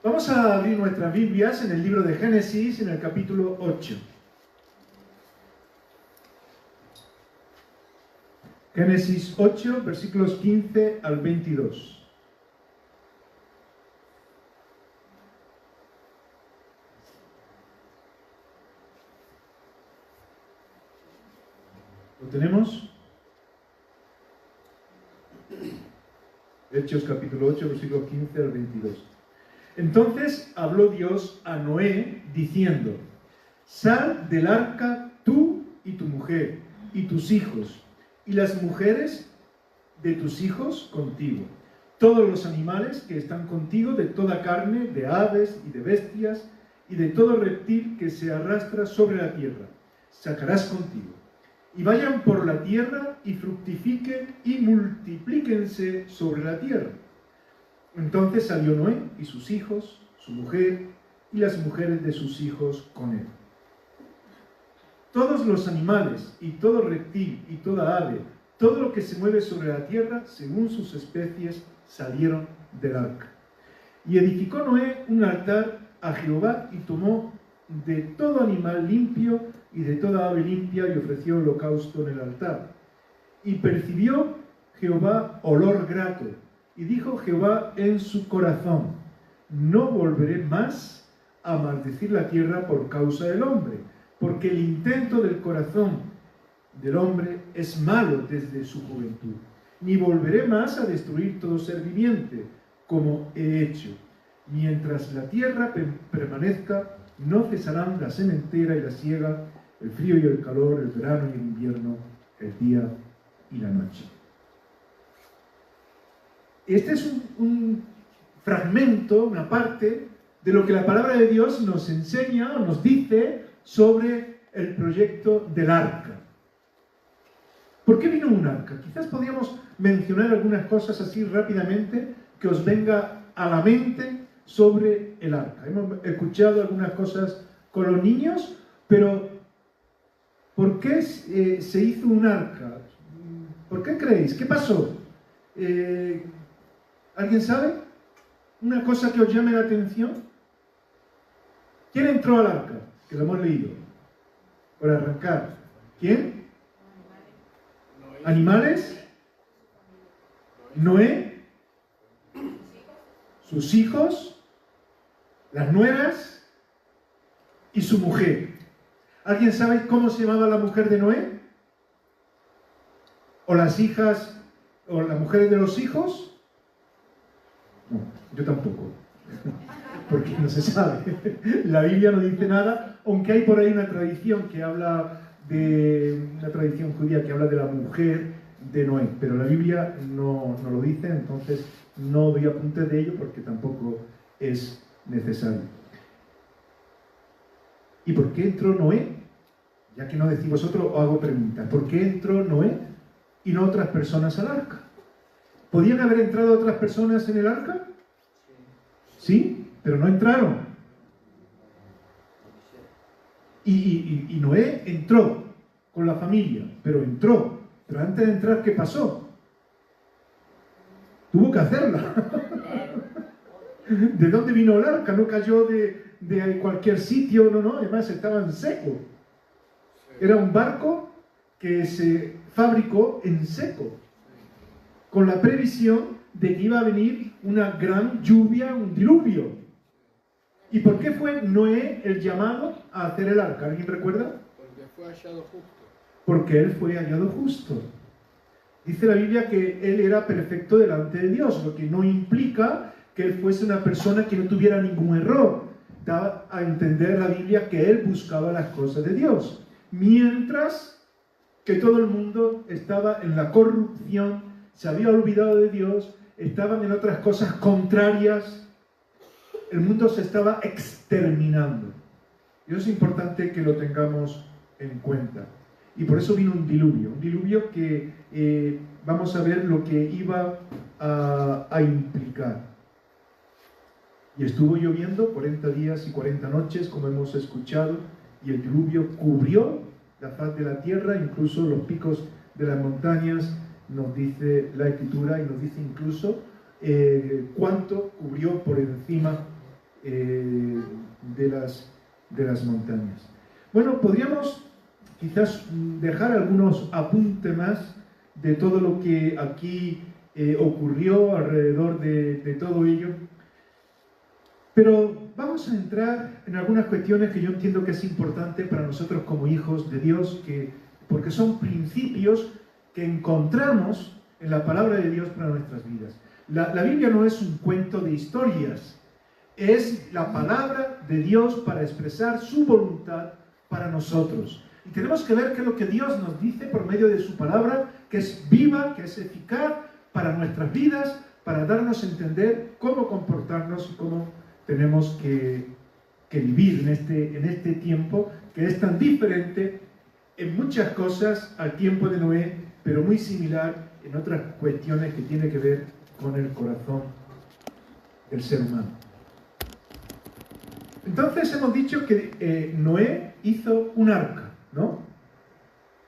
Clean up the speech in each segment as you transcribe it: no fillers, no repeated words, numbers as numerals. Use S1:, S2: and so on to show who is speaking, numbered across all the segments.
S1: Vamos a abrir nuestras Biblias en el libro de Génesis, en el capítulo 8. Génesis 8, versículos 15 al 22. ¿Lo tenemos? Hechos capítulo 8, versículos 15 al 22. Entonces habló Dios a Noé diciendo: sal del arca tú y tu mujer y tus hijos y las mujeres de tus hijos contigo, todos los animales que están contigo, de toda carne, de aves y de bestias y de todo reptil que se arrastra sobre la tierra, sacarás contigo. Y vayan por la tierra y fructifiquen y multiplíquense sobre la tierra. Entonces salió Noé y sus hijos, su mujer y las mujeres de sus hijos con él. Todos los animales y todo reptil y toda ave, todo lo que se mueve sobre la tierra, según sus especies, salieron del arca. Y edificó Noé un altar a Jehová y tomó de todo animal limpio y de toda ave limpia y ofreció holocausto en el altar. Y percibió Jehová olor grato. Y dijo Jehová en su corazón: no volveré más a maldecir la tierra por causa del hombre, porque el intento del corazón del hombre es malo desde su juventud. Ni volveré más a destruir todo ser viviente, como he hecho. Mientras la tierra permanezca, no cesarán la sementera y la siega, el frío y el calor, el verano y el invierno, el día y la noche. Este es un fragmento, una parte de lo que la palabra de Dios nos enseña o nos dice sobre el proyecto del arca. ¿Por qué vino un arca? Quizás podríamos mencionar algunas cosas así rápidamente que os venga a la mente sobre el arca. Hemos escuchado algunas cosas con los niños, pero ¿por qué se hizo un arca? ¿Por qué creéis? ¿Qué pasó? ¿Alguien sabe? ¿Una cosa que os llame la atención? ¿Quién entró al arca? Que lo hemos leído. Por arrancar. ¿Quién? ¿Animales? Noé. Sus hijos. Las nueras. Y su mujer. ¿Alguien sabe cómo se llamaba la mujer de Noé? ¿O las hijas? ¿O las mujeres de los hijos? No, yo tampoco, porque no se sabe. La Biblia no dice nada, aunque hay por ahí una tradición que habla de una tradición judía que habla de la mujer de Noé, pero la Biblia no lo dice, entonces no doy apuntes de ello porque tampoco es necesario. ¿Y por qué entró Noé? Ya que no decís vosotros, os hago preguntas. ¿Por qué entró Noé y no otras personas al arca? ¿Podían haber entrado otras personas en el arca? Sí, pero no entraron. Y Noé entró con la familia, pero entró. Pero antes de entrar, ¿qué pasó? Tuvo que hacerla. ¿De dónde vino el arca? No cayó de cualquier sitio, no, además estaba en seco. Era un barco que se fabricó en seco, con la previsión de que iba a venir una gran lluvia, un diluvio. ¿Y por qué fue Noé el llamado a hacer el arca? ¿Alguien recuerda?
S2: Porque fue hallado justo.
S1: Porque él fue hallado justo. Dice la Biblia que él era perfecto delante de Dios, lo que no implica que él fuese una persona que no tuviera ningún error. Da a entender la Biblia que él buscaba las cosas de Dios, mientras que todo el mundo estaba en la corrupción, se había olvidado de Dios, estaban en otras cosas contrarias, el mundo se estaba exterminando. Y eso es importante que lo tengamos en cuenta. Y por eso vino un diluvio que vamos a ver lo que iba a implicar. Y estuvo lloviendo 40 días y 40 noches, como hemos escuchado, y el diluvio cubrió la faz de la tierra, incluso los picos de las montañas, nos dice la Escritura, y nos dice incluso cuánto cubrió por encima de las montañas. Bueno, podríamos quizás dejar algunos apuntes más de todo lo que aquí ocurrió alrededor de todo ello. Pero vamos a entrar en algunas cuestiones que yo entiendo que es importante para nosotros como hijos de Dios, porque son principios que encontramos en la palabra de Dios para nuestras vidas. La Biblia no es un cuento de historias, es la palabra de Dios para expresar su voluntad para nosotros. Y tenemos que ver qué es lo que Dios nos dice por medio de su palabra, que es viva, que es eficaz para nuestras vidas, para darnos a entender cómo comportarnos y cómo tenemos que vivir en este tiempo que es tan diferente en muchas cosas al tiempo de Noé, pero muy similar en otras cuestiones que tienen que ver con el corazón del ser humano. Entonces hemos dicho que Noé hizo un arca, ¿no?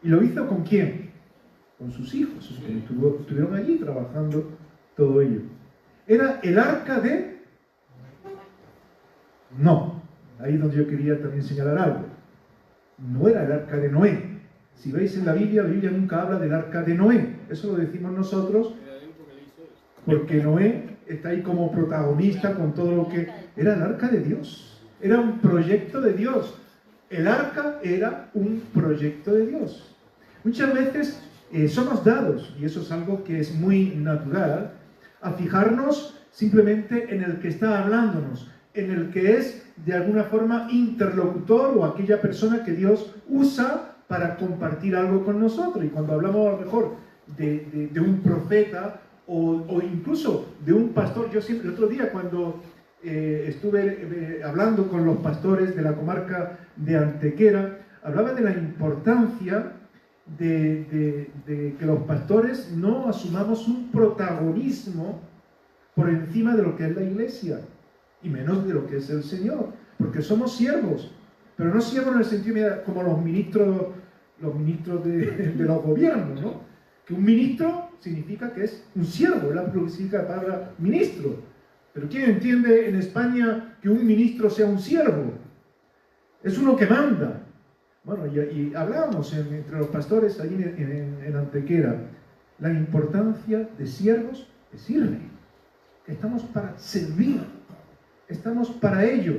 S1: ¿Y lo hizo con quién? Con sus hijos, que estuvieron allí trabajando todo ello. ¿Era el arca de...? No, ahí es donde yo quería también señalar algo. No era el arca de Noé. Si veis en la Biblia nunca habla del arca de Noé. Eso lo decimos nosotros porque Noé está ahí como protagonista con todo lo que... Era el arca de Dios. Era un proyecto de Dios. El arca era un proyecto de Dios. Muchas veces somos dados, y eso es algo que es muy natural, a fijarnos simplemente en el que está hablándonos, en el que es de alguna forma interlocutor o aquella persona que Dios usa para compartir algo con nosotros. Y cuando hablamos a lo mejor de un profeta o incluso de un pastor, yo siempre, el otro día cuando estuve hablando con los pastores de la comarca de Antequera, hablaba de la importancia de que los pastores no asumamos un protagonismo por encima de lo que es la iglesia y menos de lo que es el Señor, porque somos siervos, pero no siervos en el sentido como los ministros de los gobiernos, ¿no? Que un ministro significa que es un siervo, es lo que significa la palabra ministro. Pero ¿quién entiende en España que un ministro sea un siervo? Es uno que manda. Bueno, y hablábamos entre los pastores allí en Antequera, la importancia de siervos que sirven, que estamos para servir, estamos para ello.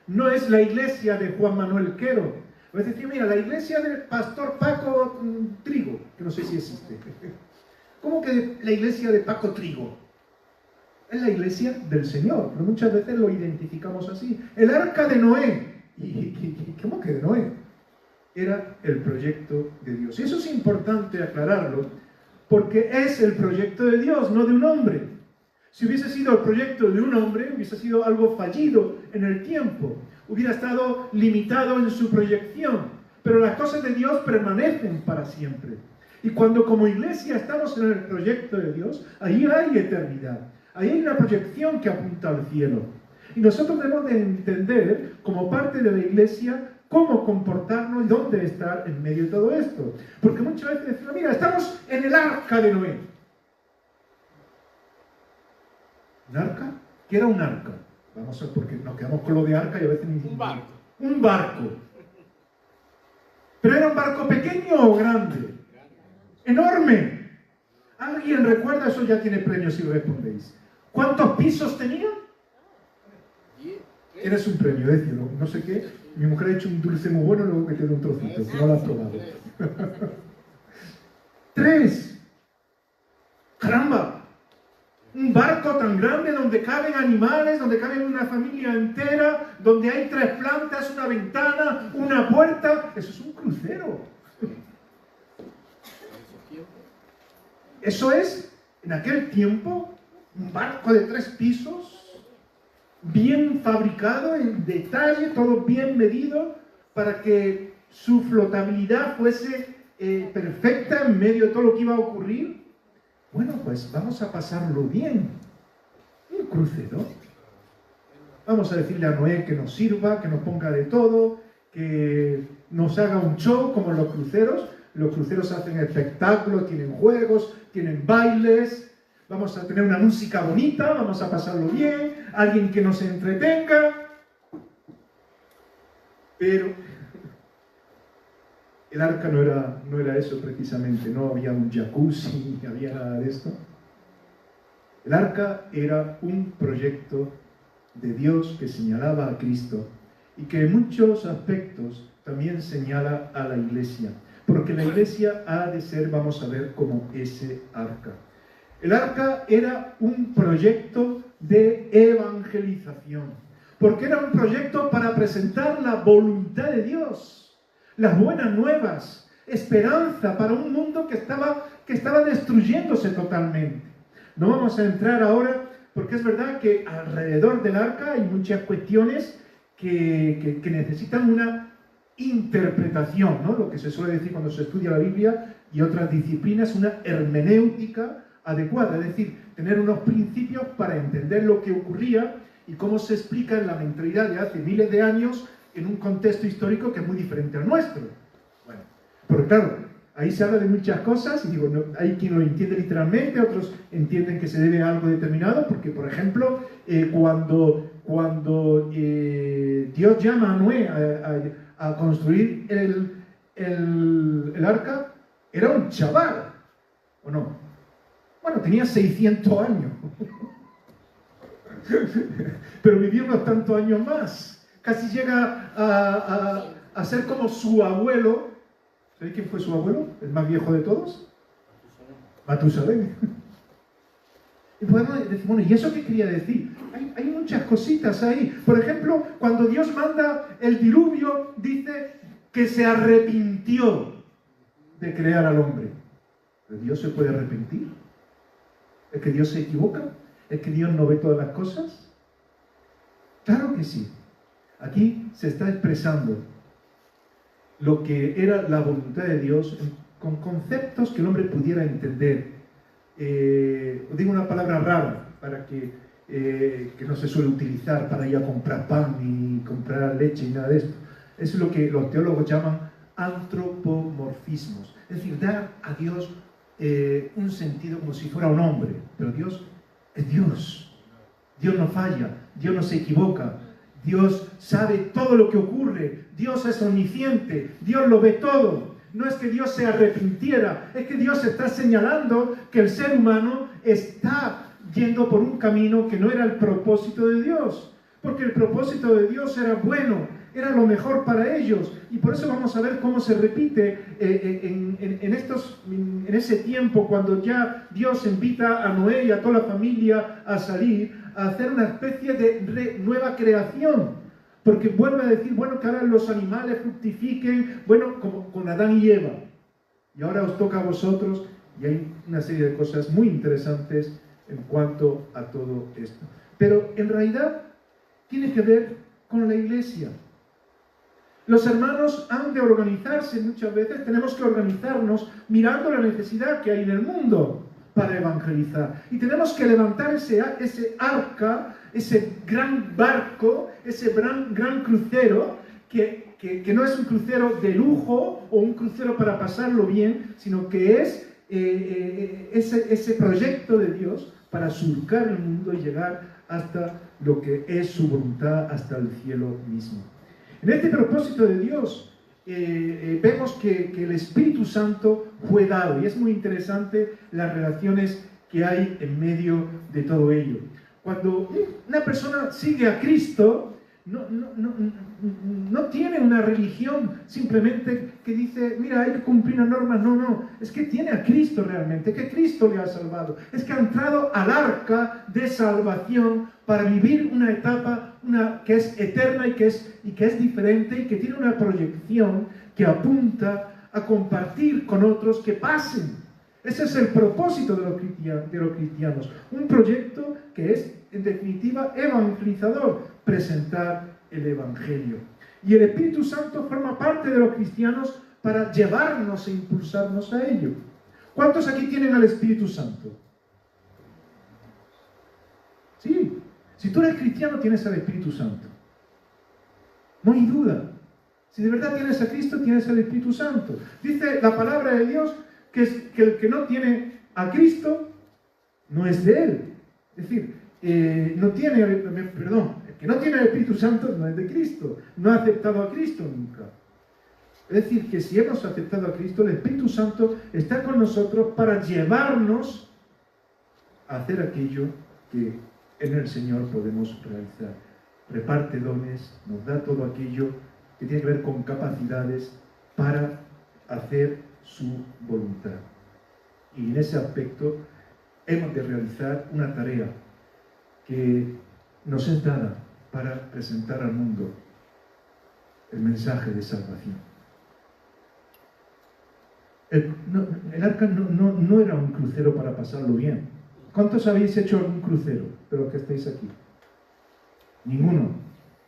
S1: No es la iglesia de Juan Manuel Quero. Es decir, mira, la iglesia del pastor Paco Trigo, que no sé si existe. ¿Cómo que la iglesia de Paco Trigo? Es la iglesia del Señor, pero muchas veces lo identificamos así. El arca de Noé. ¿Y cómo que de Noé? Era el proyecto de Dios. Y eso es importante aclararlo, porque es el proyecto de Dios, no de un hombre. Si hubiese sido el proyecto de un hombre, hubiese sido algo fallido en el tiempo, hubiera estado limitado en su proyección. Pero las cosas de Dios permanecen para siempre. Y cuando como iglesia estamos en el proyecto de Dios, ahí hay eternidad. Ahí hay una proyección que apunta al cielo. Y nosotros debemos de entender, como parte de la iglesia, cómo comportarnos y dónde estar en medio de todo esto. Porque muchas veces decimos, mira, estamos en el arca de Noé. ¿Un arca? ¿Qué era un arca? Vamos a ver, porque nos quedamos con lo de arca y a veces ni...
S2: Un barco.
S1: Un barco. ¿Pero era un barco pequeño o grande? Enorme. ¿Alguien recuerda? Eso ya tiene premio si respondéis. ¿Cuántos pisos tenía? Tienes un premio, decirlo. No sé qué. Mi mujer ha hecho un dulce muy bueno, luego que te doy un trocito, que no lo has probado. 3. ¡Caramba! Un barco tan grande donde caben animales, donde caben una familia entera, donde hay 3 plantas, una ventana, una puerta. Eso es un crucero. Eso es, en aquel tiempo, un barco de 3 pisos, bien fabricado, en detalle, todo bien medido, para que su flotabilidad fuese perfecta en medio de todo lo que iba a ocurrir. Bueno, pues vamos a pasarlo bien. Un crucero. Vamos a decirle a Noé que nos sirva, que nos ponga de todo, que nos haga un show como en los cruceros. Los cruceros hacen espectáculos, tienen juegos, tienen bailes. Vamos a tener una música bonita, vamos a pasarlo bien, alguien que nos entretenga. Pero el arca no era eso precisamente, no había un jacuzzi, ni había nada de esto. El arca era un proyecto de Dios que señalaba a Cristo y que en muchos aspectos también señala a la iglesia, porque la iglesia ha de ser, vamos a ver, como ese arca. El arca era un proyecto de evangelización, porque era un proyecto para presentar la voluntad de Dios, las buenas nuevas, esperanza para un mundo que estaba destruyéndose totalmente. No vamos a entrar ahora, porque es verdad que alrededor del arca hay muchas cuestiones que necesitan una interpretación, ¿no? Lo que se suele decir cuando se estudia la Biblia y otras disciplinas, una hermenéutica adecuada, es decir, tener unos principios para entender lo que ocurría y cómo se explica en la mentalidad de hace miles de años en un contexto histórico que es muy diferente al nuestro. Bueno, porque claro, ahí se habla de muchas cosas y digo, no, hay quien lo entiende literalmente, otros entienden que se debe a algo determinado, porque por ejemplo, cuando Dios llama a Noé a construir el arca, era un chaval, ¿o no? Bueno, tenía 600 años, pero vivió unos tantos años más, casi llega a ser como su abuelo. ¿Sabéis quién fue su abuelo? ¿El más viejo de todos? Matusalén. Y podemos decir, bueno, ¿y eso qué quería decir? Hay muchas cositas ahí. Por ejemplo, cuando Dios manda el diluvio, dice que se arrepintió de crear al hombre. ¿Pero Dios se puede arrepentir? ¿Es que Dios se equivoca? ¿Es que Dios no ve todas las cosas? Claro que sí. Aquí se está expresando lo que era la voluntad de Dios con conceptos que el hombre pudiera entender. Os digo una palabra rara para que no se suele utilizar para ir a comprar pan ni comprar leche y nada de esto. Es lo que los teólogos llaman antropomorfismos, es decir, dar a Dios un sentido como si fuera un hombre, pero Dios es Dios. Dios no falla, Dios no se equivoca, Dios sabe todo lo que ocurre, Dios es omnisciente, Dios lo ve todo. No es que Dios se arrepintiera, es que Dios está señalando que el ser humano está yendo por un camino que no era el propósito de Dios, porque el propósito de Dios era bueno, era lo mejor para ellos, y por eso vamos a ver cómo se repite en ese tiempo cuando ya Dios invita a Noé y a toda la familia a salir, a hacer una especie de nueva creación, porque vuelve a decir, bueno, que ahora los animales fructifiquen, bueno, como con Adán y Eva, y ahora os toca a vosotros, y hay una serie de cosas muy interesantes en cuanto a todo esto. Pero en realidad tiene que ver con la iglesia. Los hermanos han de organizarse muchas veces, tenemos que organizarnos mirando la necesidad que hay en el mundo para evangelizar. Y tenemos que levantar ese arca, ese gran barco, ese gran crucero, que no es un crucero de lujo o un crucero para pasarlo bien, sino que es ese proyecto de Dios para surcar el mundo y llegar hasta lo que es su voluntad, hasta el cielo mismo. En este propósito de Dios vemos que el Espíritu Santo fue dado, y es muy interesante las relaciones que hay en medio de todo ello. Cuando una persona sigue a Cristo, no tiene una religión simplemente que dice, mira, hay que cumplir las normas. No, es que tiene a Cristo realmente, que Cristo le ha salvado, es que ha entrado al arca de salvación para vivir una etapa que es eterna y que es diferente y que tiene una proyección que apunta a compartir con otros que pasen. Ese es el propósito de los cristianos, un proyecto que es, en definitiva, evangelizador, presentar el Evangelio. Y el Espíritu Santo forma parte de los cristianos para llevarnos e impulsarnos a ello. ¿Cuántos aquí tienen al Espíritu Santo? Sí, si tú eres cristiano tienes al Espíritu Santo. No hay duda. Si de verdad tienes a Cristo, tienes al Espíritu Santo. Dice la palabra de Dios que el que no tiene a Cristo no es de Él. Es decir, no tiene, perdón, que no tiene el Espíritu Santo no es de Cristo, no ha aceptado a Cristo nunca. Es decir, que si hemos aceptado a Cristo, el Espíritu Santo está con nosotros para llevarnos a hacer aquello que en el Señor podemos realizar. Reparte dones, nos da todo aquello que tiene que ver con capacidades para hacer su voluntad. Y en ese aspecto hemos de realizar una tarea que nos es dada para presentar al mundo el mensaje de salvación. El arca no era un crucero para pasarlo bien. ¿Cuántos habéis hecho algún crucero de los que estáis aquí? Ninguno.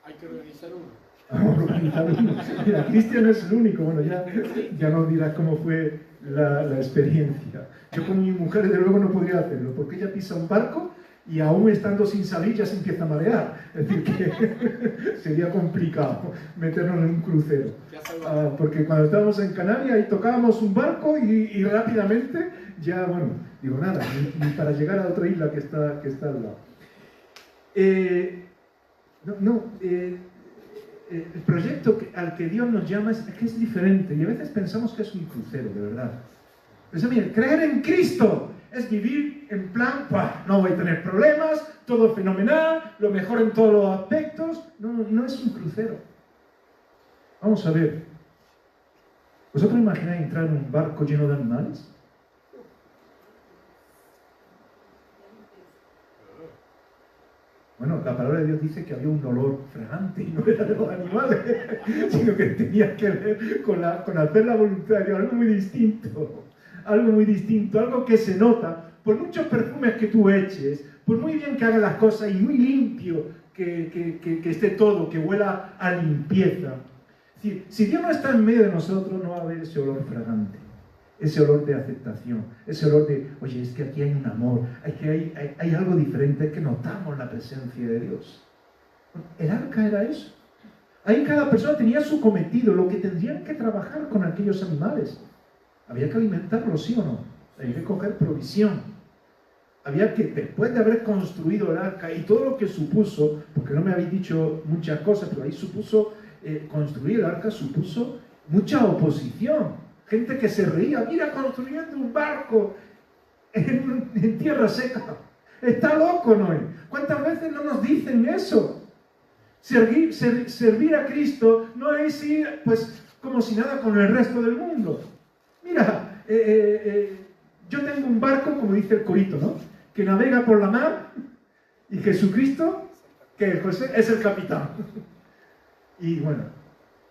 S2: Hay que organizar uno.
S1: Vamos a organizar uno. Mira, Cristian es el único. Bueno, ya nos dirás cómo fue la experiencia. Yo con mi mujer, desde luego, no podría hacerlo, porque ella pisa un barco y aún estando sin salir ya se empieza a marear. Es decir, que sería complicado meternos en un crucero. Porque cuando estábamos en Canarias ahí tocábamos un barco y rápidamente ya, bueno, digo nada, ni para llegar a otra isla que está al lado. El proyecto al que Dios nos llama es que es diferente y a veces pensamos que es un crucero, de verdad. Pero mire, creer en Cristo es vivir en plan, no voy a tener problemas, todo fenomenal, lo mejor en todos los aspectos. No es un crucero. Vamos a ver. ¿Vosotros imagináis entrar en un barco lleno de animales? Bueno, la palabra de Dios dice que había un olor fragante y no era de los animales, sino que tenía que ver con hacer la voluntad de Dios, algo muy distinto, algo que se nota, por muchos perfumes que tú eches, por muy bien que hagas las cosas y muy limpio que esté todo, que huela a limpieza. Es decir, si Dios no está en medio de nosotros, no va a haber ese olor fragante. Ese olor de aceptación, ese olor de, oye, es que aquí hay un amor, hay algo diferente, es que notamos la presencia de Dios. El arca era eso. Ahí cada persona tenía su cometido, lo que tendrían que trabajar con aquellos animales. Había que alimentarlos, ¿sí o no? Había que coger provisión. Había que, después de haber construido el arca y todo lo que supuso, porque no me habéis dicho muchas cosas, pero ahí supuso, construir el arca supuso mucha oposición. Gente que se reía, mira, construyendo un barco en tierra seca. Está loco, Noé. ¿Cuántas veces no nos dicen eso? Servir a Cristo no es ir, pues, como si nada con el resto del mundo. Mira, yo tengo un barco, como dice el corito, ¿no? Que navega por la mar y Jesucristo, que José es el capitán. Y bueno,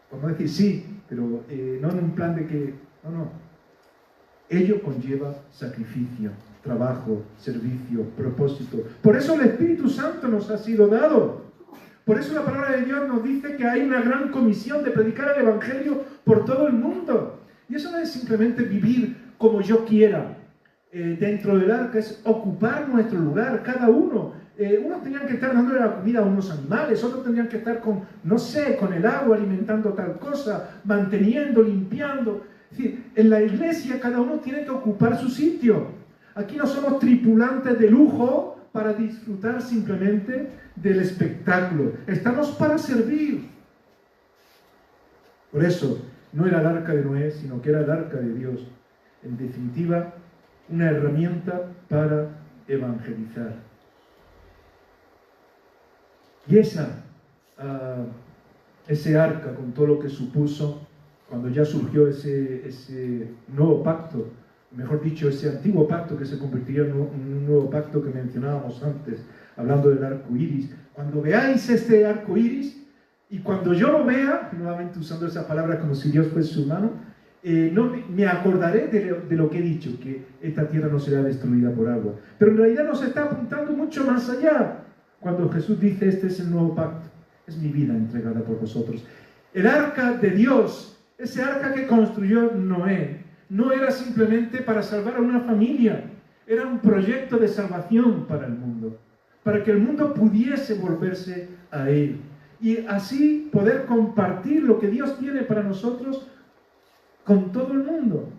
S1: podemos decir sí, pero no en un plan de que... No. Ello conlleva sacrificio, trabajo, servicio, propósito. Por eso el Espíritu Santo nos ha sido dado. Por eso la palabra de Dios nos dice que hay una gran comisión de predicar el Evangelio por todo el mundo. Y eso no es simplemente vivir como yo quiera. Dentro del arca es ocupar nuestro lugar, cada uno. Unos tenían que estar dándole la comida a unos animales, otros tendrían que estar con el agua, alimentando tal cosa, manteniendo, limpiando. Es decir, en la iglesia cada uno tiene que ocupar su sitio. Aquí no somos tripulantes de lujo para disfrutar simplemente del espectáculo. Estamos para servir. Por eso, no era el arca de Noé, sino que era el arca de Dios. En definitiva, una herramienta para evangelizar. Y ese arca, con todo lo que supuso, cuando ya surgió ese nuevo pacto, mejor dicho, ese antiguo pacto que se convertiría en un nuevo pacto que mencionábamos antes, hablando del arco iris. Cuando veáis este arco iris, y cuando yo lo vea, nuevamente usando esa palabra como si Dios fuese humano, no me acordaré de lo que he dicho, que esta tierra no será destruida por agua. Pero en realidad nos está apuntando mucho más allá. Cuando Jesús dice, este es el nuevo pacto, es mi vida entregada por vosotros. El arca de Dios, ese arca que construyó Noé, no era simplemente para salvar a una familia, era un proyecto de salvación para el mundo, para que el mundo pudiese volverse a Él y así poder compartir lo que Dios tiene para nosotros con todo el mundo.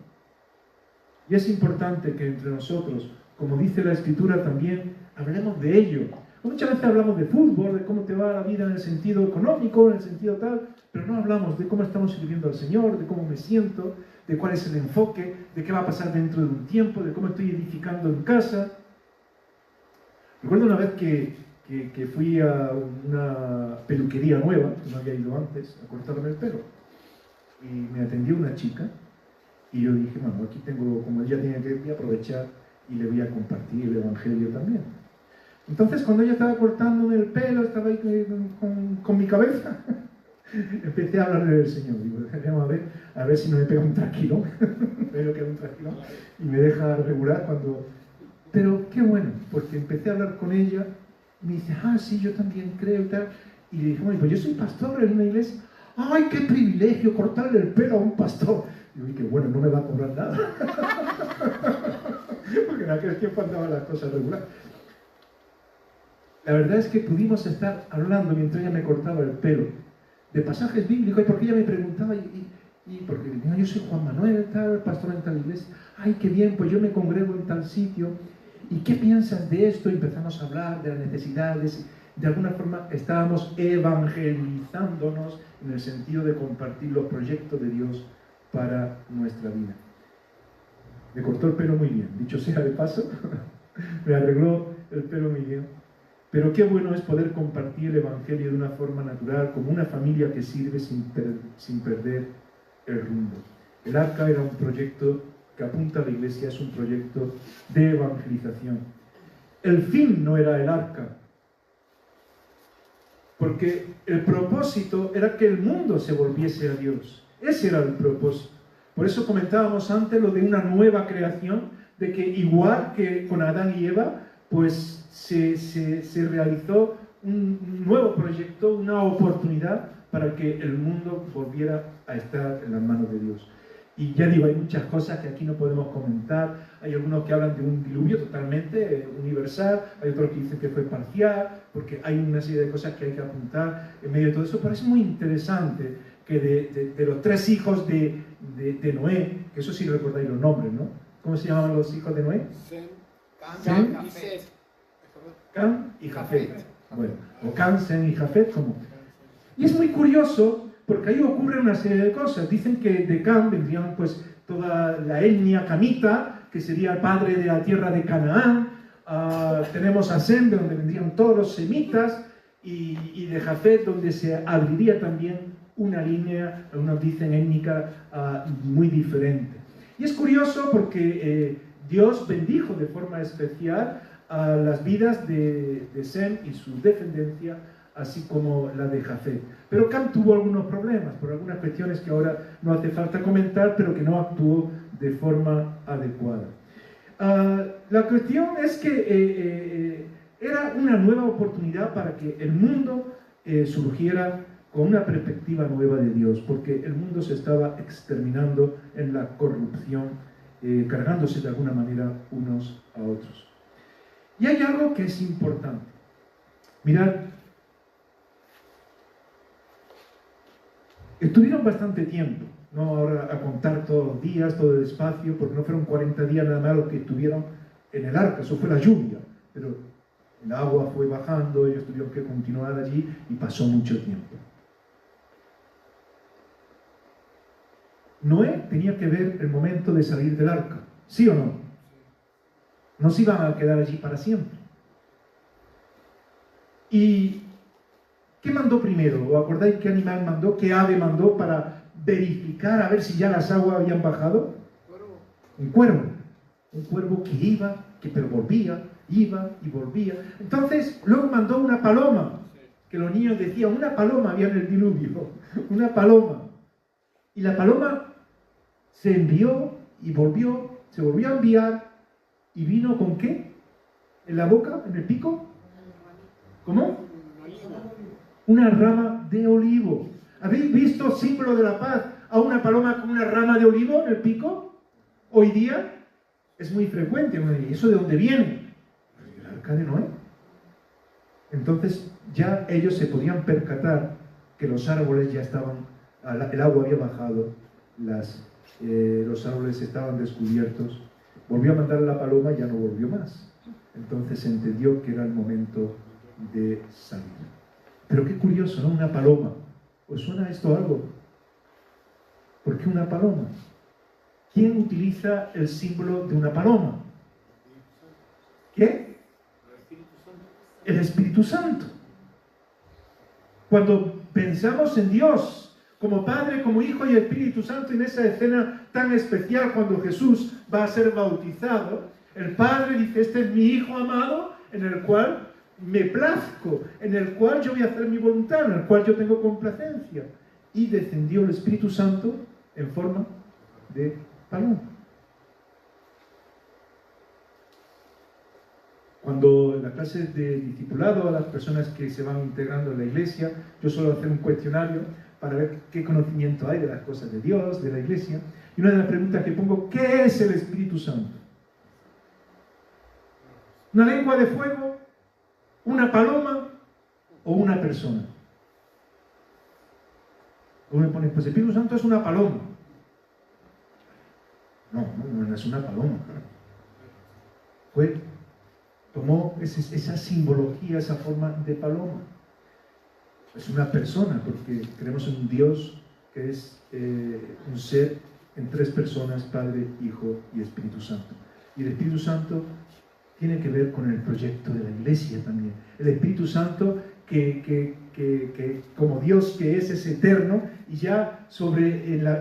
S1: Y es importante que entre nosotros, como dice la Escritura también, hablemos de ello. Muchas veces hablamos de fútbol, de cómo te va la vida en el sentido económico, en el sentido tal, pero no hablamos de cómo estamos sirviendo al Señor, de cómo me siento, de cuál es el enfoque, de qué va a pasar dentro de un tiempo, de cómo estoy edificando en casa. Recuerdo una vez que fui a una peluquería nueva, que no había ido antes, a cortarme el pelo, y me atendió una chica, y yo dije, bueno, aquí tengo, como ella tiene que, voy a aprovechar y le voy a compartir el Evangelio también. Entonces, cuando ella estaba cortándome el pelo, estaba ahí con mi cabeza, empecé a hablar del Señor. Digo, vamos a ver si no me pega un tranquilón, veo que es un tranquilón, y me deja regular cuando... Pero qué bueno, porque empecé a hablar con ella, y me dice, sí, yo también creo y tal. Y le dije, bueno, pues yo soy pastor en una iglesia. ¡Ay, qué privilegio cortarle el pelo a un pastor! Y digo, qué bueno, no me va a cobrar nada. Porque en aquel tiempo andaban las cosas regulares. La verdad es que pudimos estar hablando mientras ella me cortaba el pelo de pasajes bíblicos, y porque ella me preguntaba, porque no, yo soy Juan Manuel, tal, pastor en tal iglesia, ay, qué bien, pues yo me congrego en tal sitio, ¿y qué piensas de esto? Y empezamos a hablar de las necesidades, de alguna forma estábamos evangelizándonos en el sentido de compartir los proyectos de Dios para nuestra vida. Me cortó el pelo muy bien, dicho sea de paso, me arregló el pelo muy bien. Pero qué bueno es poder compartir el Evangelio de una forma natural, como una familia que sirve sin perder el rumbo. El Arca era un proyecto que apunta a la Iglesia, es un proyecto de evangelización. El fin no era el Arca, porque el propósito era que el mundo se volviese a Dios. Ese era el propósito. Por eso comentábamos antes lo de una nueva creación, de que igual que con Adán y Eva, pues se realizó un nuevo proyecto, una oportunidad para que el mundo volviera a estar en las manos de Dios. Y ya digo, hay muchas cosas que aquí no podemos comentar. Hay algunos que hablan de un diluvio totalmente universal, hay otros que dicen que fue parcial, porque hay una serie de cosas que hay que apuntar en medio de todo eso. Pero es muy interesante que de los 3 hijos de Noé, que eso sí recordáis los nombres, ¿no? ¿Cómo se llamaban los hijos de Noé?
S2: Cam y Seth.
S1: Cam y Jafet. Bueno, o Cam, Sem y Jafet, como. Y es muy curioso, porque ahí ocurre una serie de cosas. Dicen que de Cam vendrían pues toda la etnia camita, que sería el padre de la tierra de Canaán. Tenemos a Sem, de donde vendrían todos los semitas, y de Jafet, donde se abriría también una línea, algunos dicen étnica, muy diferente. Y es curioso porque Dios bendijo de forma especial a las vidas de Sem y su descendencia, así como la de Jafet. Pero Cam tuvo algunos problemas, por algunas cuestiones que ahora no hace falta comentar, pero que no actuó de forma adecuada. La cuestión es que era una nueva oportunidad para que el mundo surgiera con una perspectiva nueva de Dios, porque el mundo se estaba exterminando en la corrupción, cargándose de alguna manera unos a otros. Y hay algo que es importante. Mirad, estuvieron bastante tiempo, no ahora a contar todos los días, todo el espacio, porque no fueron 40 días nada más los que estuvieron en el arca, eso fue la lluvia, pero el agua fue bajando, ellos tuvieron que continuar allí y pasó mucho tiempo. Noé tenía que ver el momento de salir del arca, ¿sí o no? No se iban a quedar allí para siempre. ¿Y qué mandó primero? ¿Os acordáis qué animal mandó? ¿Qué ave mandó para verificar a ver si ya las aguas habían bajado? Un cuervo. Un cuervo que iba, pero volvía, iba y volvía. Entonces, luego mandó una paloma, que los niños decían, una paloma había en el diluvio, una paloma. Y la paloma se envió y volvió, se volvió a enviar, y vino ¿con qué? ¿En la boca? ¿En el pico? ¿Cómo? Una rama de olivo. ¿Habéis visto, símbolo de la paz, a una paloma con una rama de olivo en el pico? Hoy día es muy frecuente. ¿Y eso de dónde viene? El arca de Noé. Entonces ya ellos se podían percatar que los árboles ya estaban, el agua había bajado, los árboles estaban descubiertos. Volvió a mandar a la paloma y ya no volvió más. Entonces se entendió que era el momento de salir. Pero qué curioso, ¿no? Una paloma. ¿Os suena esto algo? ¿Por qué una paloma? ¿Quién utiliza el símbolo de una paloma? ¿Qué? El Espíritu Santo. Cuando pensamos en Dios como Padre, como Hijo y Espíritu Santo, en esa escena tan especial cuando Jesús va a ser bautizado, el Padre dice: este es mi Hijo amado, en el cual me plazco, en el cual yo voy a hacer mi voluntad, en el cual yo tengo complacencia. Y descendió el Espíritu Santo en forma de paloma. Cuando en la clase de discipulado a las personas que se van integrando en la iglesia, yo suelo hacer un cuestionario para ver qué conocimiento hay de las cosas de Dios, de la iglesia. Y una de las preguntas que pongo: ¿qué es el Espíritu Santo? ¿Una lengua de fuego? ¿Una paloma? ¿O una persona? Uno me pone: pues el Espíritu Santo es una paloma. No es una paloma. Tomó esa simbología, esa forma de paloma. Es una persona, porque creemos en un Dios que es un ser en tres personas: Padre, Hijo y Espíritu Santo. Y el Espíritu Santo tiene que ver con el proyecto de la iglesia también. El Espíritu Santo que como Dios que es eterno, y ya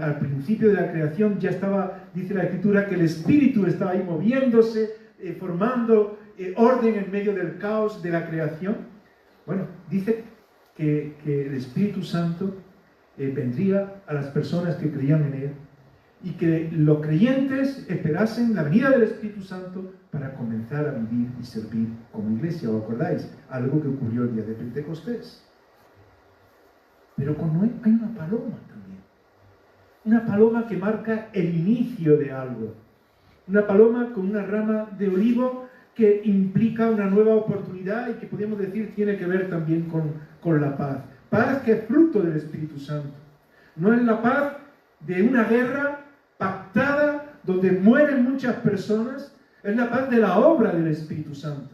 S1: al principio de la creación ya estaba, dice la Escritura, que el Espíritu estaba ahí moviéndose, formando orden en medio del caos de la creación. Bueno, dice que el Espíritu Santo vendría a las personas que creían en Él, y que los creyentes esperasen la venida del Espíritu Santo para comenzar a vivir y servir como iglesia. ¿Os acordáis? Algo que ocurrió el día de Pentecostés. Pero con Noé hay una paloma también. Una paloma que marca el inicio de algo. Una paloma con una rama de olivo que implica una nueva oportunidad y que podríamos decir tiene que ver también con la paz. Paz que es fruto del Espíritu Santo. No es la paz de una guerra pactada donde mueren muchas personas, es la paz de la obra del Espíritu Santo.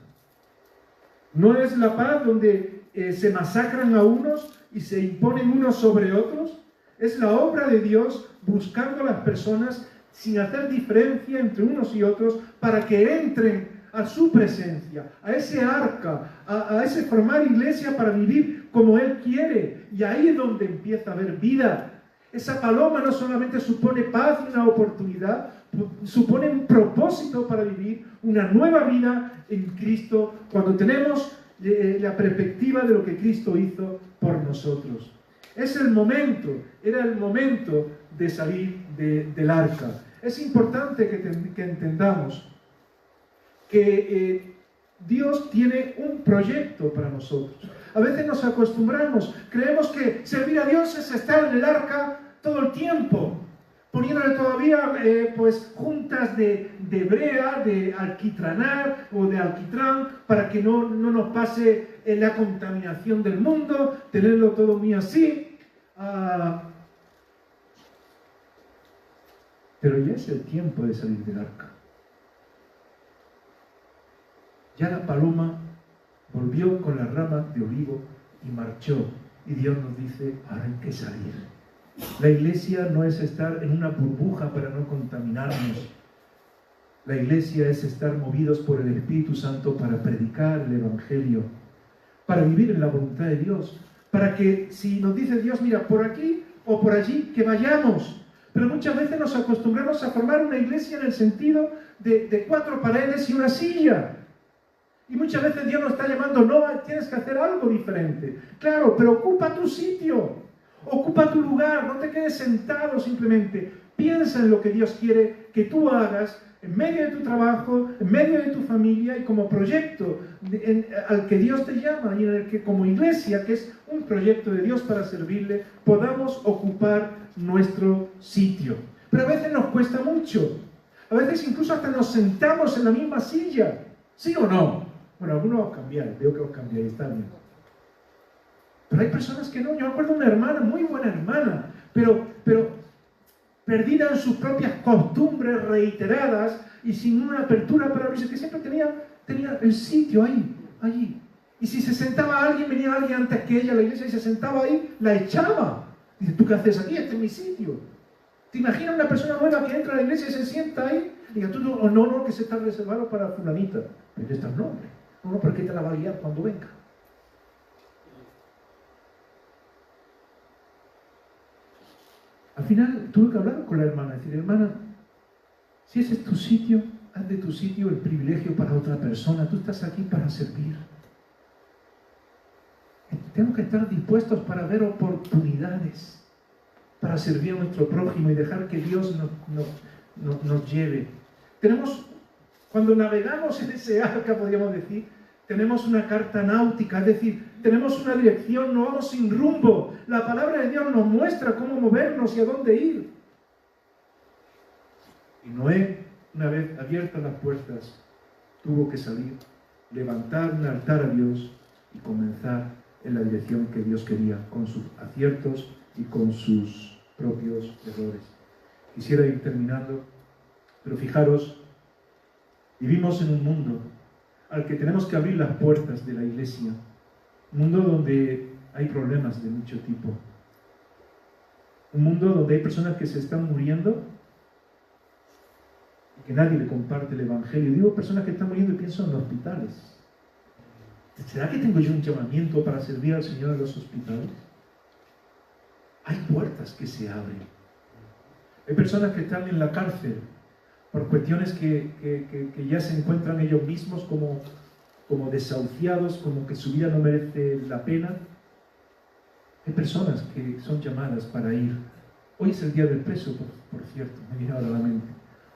S1: No es la paz donde se masacran a unos y se imponen unos sobre otros. Es la obra de Dios buscando a las personas sin hacer diferencia entre unos y otros para que entren a su presencia, a ese arca, a ese formar iglesia para vivir como Él quiere. Y ahí es donde empieza a haber vida. Esa paloma no solamente supone paz y una oportunidad, supone un propósito para vivir una nueva vida en Cristo cuando tenemos la perspectiva de lo que Cristo hizo por nosotros. Era el momento de salir del arca. Es importante que entendamos que Dios tiene un proyecto para nosotros. A veces nos acostumbramos, creemos que servir a Dios es estar en el arca todo el tiempo, poniéndole todavía juntas de brea, de alquitranar o de alquitrán, para que no nos pase la contaminación del mundo, tenerlo todo muy así. Pero ya es el tiempo de salir del arca. Ya la paloma volvió con la rama de olivo y marchó. Y Dios nos dice: ahora hay que salir. La iglesia no es estar en una burbuja para no contaminarnos. La iglesia es estar movidos por el Espíritu Santo para predicar el Evangelio, para vivir en la voluntad de Dios, para que si nos dice Dios, mira, por aquí o por allí, que vayamos. Pero muchas veces nos acostumbramos a formar una iglesia en el sentido de 4 paredes y una silla. Y muchas veces Dios nos está llamando: no, tienes que hacer algo diferente. Claro, pero ocupa tu sitio, ocupa tu lugar, no te quedes sentado simplemente. Piensa en lo que Dios quiere que tú hagas en medio de tu trabajo, en medio de tu familia y como proyecto al que Dios te llama, y en el que como iglesia, que es un proyecto de Dios para servirle, podamos ocupar nuestro sitio. Pero a veces nos cuesta mucho. A veces incluso hasta nos sentamos en la misma silla. ¿Sí o no? Bueno, algunos os cambiáis, veo que os cambiáis, está bien. Pero hay personas que no. Yo me acuerdo de una hermana, muy buena hermana, pero perdida en sus propias costumbres reiteradas y sin una apertura para abrirse, que siempre tenía el sitio ahí, allí. Y si se sentaba alguien, venía alguien antes que ella a la iglesia y se sentaba ahí, la echaba. Dice, ¿tú qué haces aquí? Este es mi sitio. ¿Te imaginas una persona nueva que entra a la iglesia y se sienta ahí? Diga, tú no, no, que se está reservado para fulanita. Pero ya está el nombre. No, ¿por qué te la va a guiar cuando venga? Al final tuve que hablar con la hermana, decir, hermana, si ese es tu sitio, haz de tu sitio el privilegio para otra persona. Tú estás aquí para servir. Tenemos que estar dispuestos para ver oportunidades, para servir a nuestro prójimo y dejar que Dios nos lleve. Cuando navegamos en ese arca, podríamos decir, tenemos una carta náutica, es decir, tenemos una dirección, no vamos sin rumbo. La palabra de Dios nos muestra cómo movernos y a dónde ir. Y Noé, una vez abiertas las puertas, tuvo que salir, levantar un altar a Dios y comenzar en la dirección que Dios quería, con sus aciertos y con sus propios errores. Quisiera ir terminando, pero fijaros, vivimos en un mundo al que tenemos que abrir las puertas de la iglesia, un mundo donde hay problemas de mucho tipo, un mundo donde hay personas que se están muriendo y que nadie le comparte el evangelio. Digo personas que están muriendo y pienso en hospitales. ¿Será que tengo yo un llamamiento para servir al Señor en los hospitales? Hay puertas que se abren. Hay personas que están en la cárcel por cuestiones que ya se encuentran ellos mismos como desahuciados, como que su vida no merece la pena. Hay personas que son llamadas para ir. Hoy es el Día del Preso, por cierto, me viene ahora a la mente.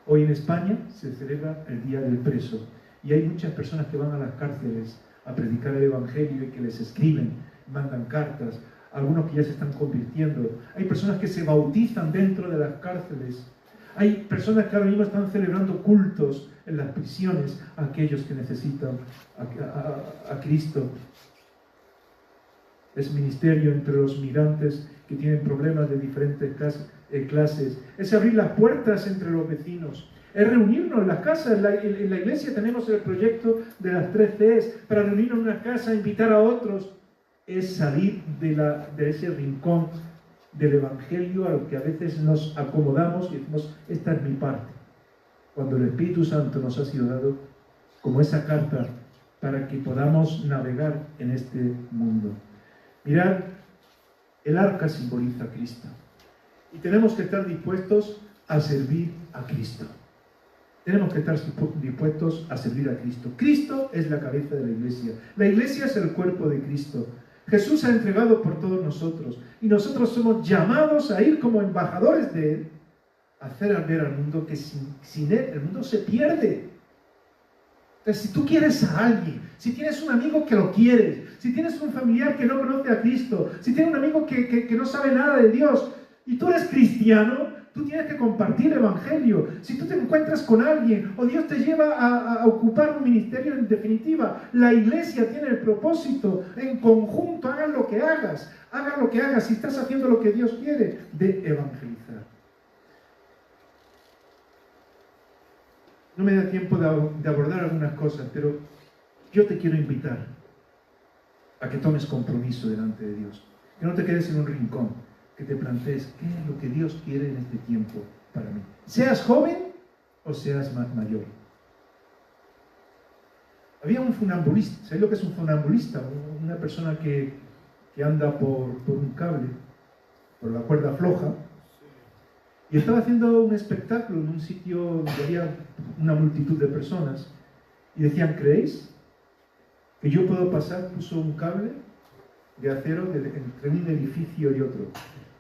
S1: Hoy en España se celebra el Día del Preso y hay muchas personas que van a las cárceles a predicar el Evangelio y que les escriben, mandan cartas, algunos que ya se están convirtiendo. Hay personas que se bautizan dentro de las cárceles. Hay personas que ahora mismo están celebrando cultos en las prisiones a aquellos que necesitan a Cristo. Es ministerio entre los migrantes que tienen problemas de diferentes clases. Es abrir las puertas entre los vecinos. Es reunirnos en las casas. En la iglesia tenemos el proyecto de las 3 Cs para reunirnos en una casa, invitar a otros. Es salir de ese rincón del Evangelio al que a veces nos acomodamos y decimos, esta es mi parte. Cuando el Espíritu Santo nos ha sido dado como esa carta para que podamos navegar en este mundo. Mirad, el arca simboliza a Cristo. Y tenemos que estar dispuestos a servir a Cristo. Tenemos que estar dispuestos a servir a Cristo. Cristo es la cabeza de la iglesia. La iglesia es el cuerpo de Cristo. Jesús ha entregado por todos nosotros. Y nosotros somos llamados a ir como embajadores de Él, a hacer ver al mundo que sin Él el mundo se pierde. Entonces, si tú quieres a alguien, si tienes un amigo que lo quieres, si tienes un familiar que no conoce a Cristo, si tienes un amigo que no sabe nada de Dios, y tú eres cristiano, tú tienes que compartir el Evangelio. Si tú te encuentras con alguien o Dios te lleva a ocupar un ministerio, en definitiva, la iglesia tiene el propósito, en conjunto, hagas lo que hagas, si estás haciendo lo que Dios quiere, de evangelizar. No me da tiempo de abordar algunas cosas, pero yo te quiero invitar a que tomes compromiso delante de Dios, que no te quedes en un rincón, que te plantees qué es lo que Dios quiere en este tiempo para mí. Seas joven o seas mayor. Había un funambulista. ¿Sabéis lo que es un funambulista? Una persona que anda por un cable, por la cuerda floja, y estaba haciendo un espectáculo en un sitio donde había una multitud de personas, y decían, ¿creéis que yo puedo pasar? Puso un cable de acero entre un edificio y otro.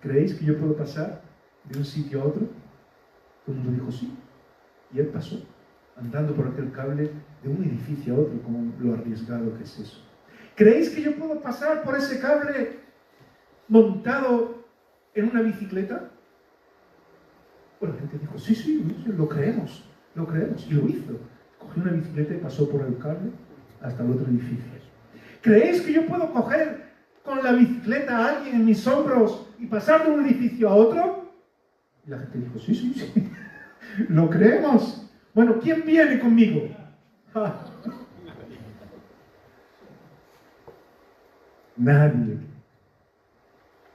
S1: ¿Creéis que yo puedo pasar de un sitio a otro? Todo el mundo dijo sí. Y él pasó, andando por aquel cable de un edificio a otro, como lo arriesgado que es eso. ¿Creéis que yo puedo pasar por ese cable montado en una bicicleta? Bueno, la gente dijo, sí, lo creemos. Y lo hizo. Cogió una bicicleta y pasó por el cable hasta el otro edificio. ¿Creéis que yo puedo coger con la bicicleta a alguien en mis hombros y pasar de un edificio a otro? Y la gente dijo, sí, lo creemos. Bueno, ¿quién viene conmigo? Nadie.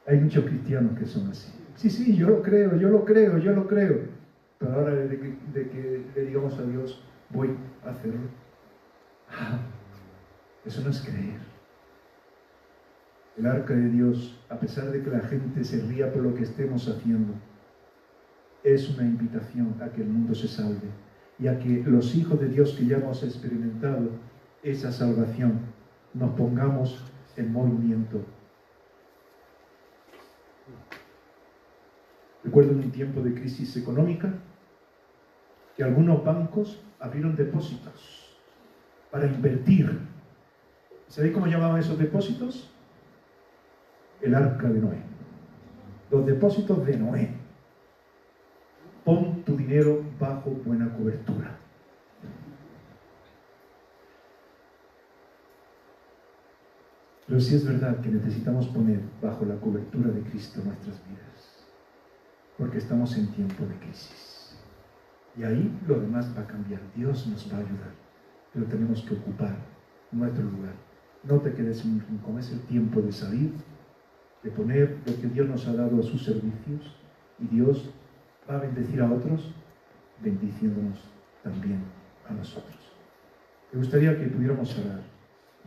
S1: Hay muchos cristianos que son así. Sí, yo lo creo. Pero ahora de que le digamos a Dios, voy a hacerlo. Eso no es creer. El arca de Dios, a pesar de que la gente se ría por lo que estemos haciendo, es una invitación a que el mundo se salve y a que los hijos de Dios que ya hemos experimentado esa salvación, nos pongamos en movimiento. Recuerdo en un tiempo de crisis económica que algunos bancos abrieron depósitos para invertir. ¿Sabéis cómo llamaban esos depósitos? El arca de Noé. Los depósitos de Noé. Pon tu dinero bajo buena cobertura. Pero sí es verdad que necesitamos poner bajo la cobertura de Cristo nuestras vidas, porque estamos en tiempo de crisis. Y ahí lo demás va a cambiar. Dios nos va a ayudar, pero tenemos que ocupar nuestro lugar. No te quedes en un rincón. Es el tiempo de salir, de poner lo que Dios nos ha dado a sus servicios, y Dios va a bendecir a otros, bendiciéndonos también a nosotros. Me gustaría que pudiéramos orar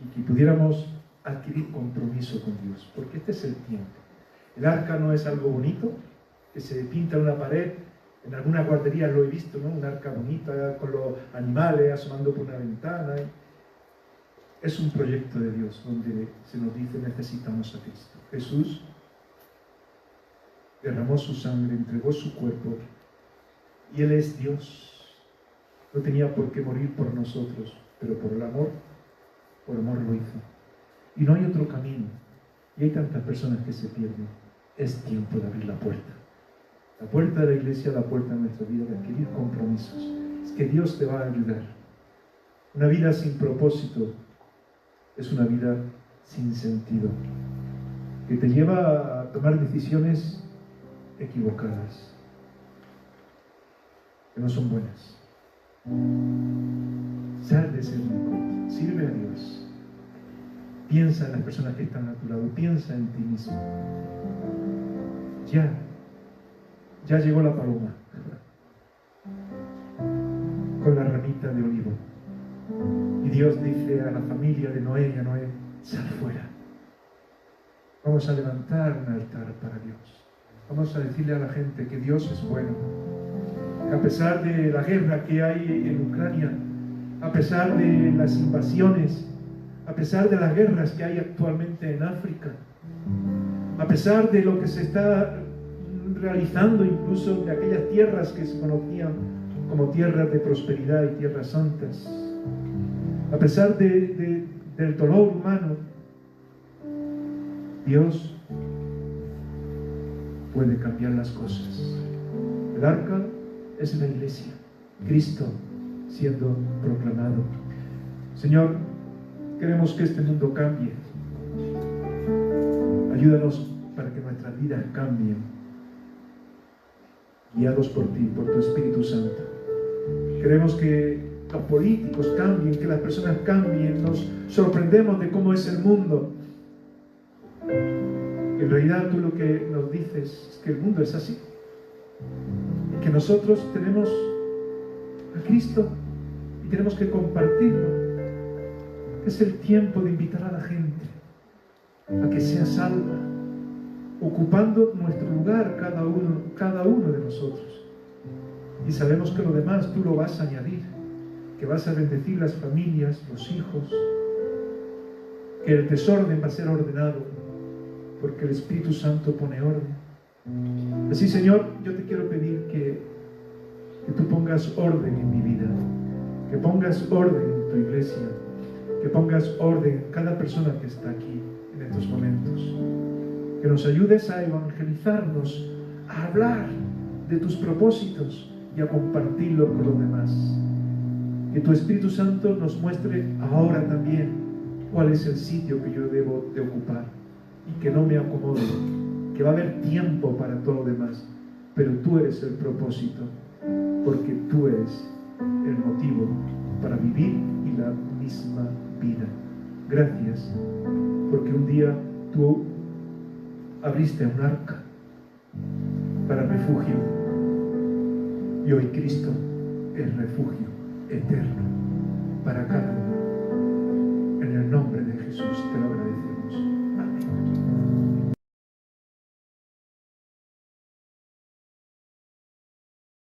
S1: y que pudiéramos adquirir compromiso con Dios, porque este es el tiempo. El arca no es algo bonito que se pinta en una pared. En alguna guardería lo he visto, ¿no? Un arca bonita con los animales asomando por una ventana. Es un proyecto de Dios donde se nos dice: necesitamos a Cristo. Jesús derramó su sangre, entregó su cuerpo, y Él es Dios. No tenía por qué morir por nosotros, pero por amor lo hizo. Y no hay otro camino. Y hay tantas personas que se pierden. Es tiempo de abrir la puerta. La puerta de la iglesia, la puerta de nuestra vida, de adquirir compromisos. Es que Dios te va a ayudar. Una vida sin propósito es una vida sin sentido, que te lleva a tomar decisiones equivocadas, que no son buenas. Sal de ese rincón, sirve a Dios. Piensa en las personas que están a tu lado, piensa en ti mismo. Ya llegó la paloma con la ramita de olivo. Y Dios dice a la familia de Noé y a Noé: sal fuera. Vamos a levantar un altar para Dios. Vamos a decirle a la gente que Dios es bueno. Que a pesar de la guerra que hay en Ucrania, a pesar de las invasiones, a pesar de las guerras que hay actualmente en África, a pesar de lo que se está realizando incluso de aquellas tierras que se conocían como tierras de prosperidad y tierras santas, a pesar del dolor humano, Dios puede cambiar las cosas. El arca es la iglesia, Cristo siendo proclamado. Señor, queremos que este mundo cambie. Ayúdanos para que nuestras vidas cambien, guiados por ti, por tu Espíritu Santo. Queremos que los políticos cambien, que las personas cambien. Nos sorprendemos de cómo es el mundo. En realidad tú lo que nos dices es que el mundo es así, y que nosotros tenemos a Cristo y tenemos que compartirlo. Es el tiempo de invitar a la gente a que sea salva, ocupando nuestro lugar cada uno de nosotros. Y sabemos que lo demás tú lo vas a añadir, que vas a bendecir las familias, los hijos, que el desorden va a ser ordenado, porque el Espíritu Santo pone orden. Así, Señor, yo te quiero pedir que tú pongas orden en mi vida, que pongas orden en tu iglesia, que pongas orden en cada persona que está aquí en estos momentos, que nos ayudes a evangelizarnos, a hablar de tus propósitos y a compartirlo con los demás. Que tu Espíritu Santo nos muestre ahora también cuál es el sitio que yo debo de ocupar, y que no me acomode, que va a haber tiempo para todo lo demás, pero tú eres el propósito, porque tú eres el motivo para vivir y la misma vida. Gracias porque un día tú abriste un arca para refugio, y hoy Cristo es refugio eterno para cada